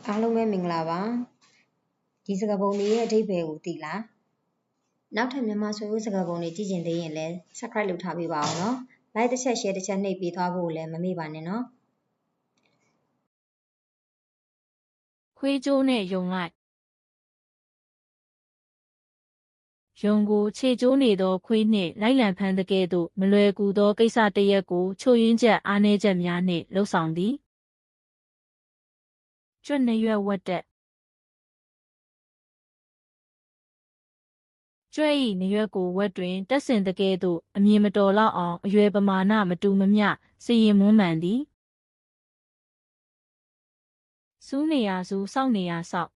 အားလုံးပဲမင်္ဂလာပါဒီစကားပုံတွေရဲ့အဓိပ္ပာယ်ကိုသိလားနောက်ထပ်မြန်မာဆွေမျိုးစကားပုံတွေကြည့်ကျင်သေးရင်လည်း subscribe လုပ်ထားပေးပါအောင်နော် like တစ်ချက် share တစ်ချက်နှိပ်ပေးသွားဖို့လည်းမမေ့ပါနဲ့နော်ခွေးကျိုးနဲ့ယုံလိုက်ယုံကိုခြေကျိုးနေသောခွေးနှင့်လိုက်လံဖမ်းတဲ့ကဲ့သို့မလွယ်ကူသောကိစ္စတစ်ရပ်ကိုချို့ယွင်းချက်အားနည်းချက်များနှင့်လှုပ်ဆောင်သည်ကျွတ်နရွက်ဝက်တက်ကျွဲ့၏နရွက်ကိုဝက်တွင်တက်ဆင်တဲ့ကဲ့သို့အမြင်မတော်လောက်အောင်အရွယ်ပမာဏမတူမမျှစီရင်မွမ်းမံသည်စူးနေရာစူးစောက်နေရာစောက်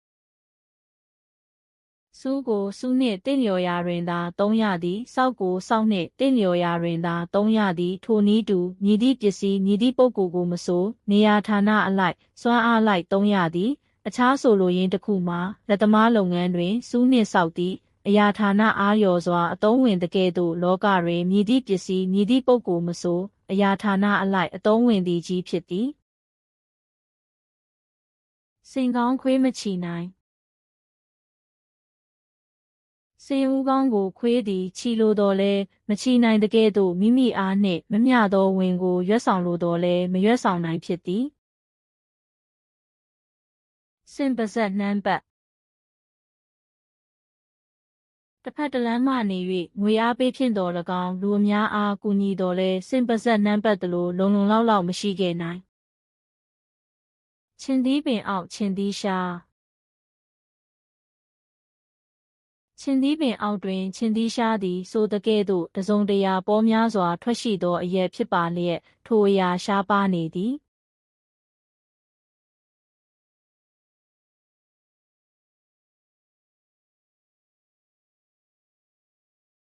စူးကိုစူးနှင့်တင့်လျော်ရာတွင်သာသုံးရသည်စောက်ကိုစောက်နှင့်တင့်လျော်ရာတွင်သာသုံးရသည်ထိုနည်းတူမည်သည့်ပစ္စည်းမည်သည့်ပုဂ္ဂိုလ်ကိုမဆိုနေရာဌာနအလိုက်စွမ်းအားလိုက်သုံးရသည်အခြားဆိုလိုရင်းတစ်ခုမှာလက်သမားလုပ်ငန်းတွင်စူးနှင့်စောက်သည်အရာဌာနအားလျော်စွာအသုံးဝင်တဲ့ကဲ့သို့လောကတွင်မည်သည့်ပစ္စည်းမည်သည့်ပုဂ္ဂိုလ်မဆိုအရာဌာနအလိုက်အသုံးဝင်သည်ကြီးဖြစ်သည်စင်ကောင်းခွေးမချီနိုင်စင်ဦးကောင်းကိုခွေးသည်ချီလိုတော်လဲမချီနိုင်တဲ့ကဲ့သို့မိမိအားနှင့်မမျှသောဝင်ကိုရွက်ဆောင်လိုတော်လဲမရွက်ဆောင်နိုင်ဖြစ်သည်စင်ပါဇက်နှမ်းပတ်တစ်ဖက်တစ်လမ်းမှနေ၍ငွေအားပေးဖြင့်တော်၎င်းလူအများအားကူညီတော်လဲစင်ပါဇက်နှမ်းပတ်သလိုလုံလုံလောက်လောက်မရှိခဲ့နိုင်ချင်းသီးပင်အောက်ချင်းသီးရှားချင်းသီးပင်အောက်တွင်ချင်းသီးရှားသည်ဆိုတဲ့ကဲ့သို့တစုံတရာပေါများစွာထွက်ရှိသောအရက်ဖြစ်ပါလျက်ထိုအရာရှားပါနေသည်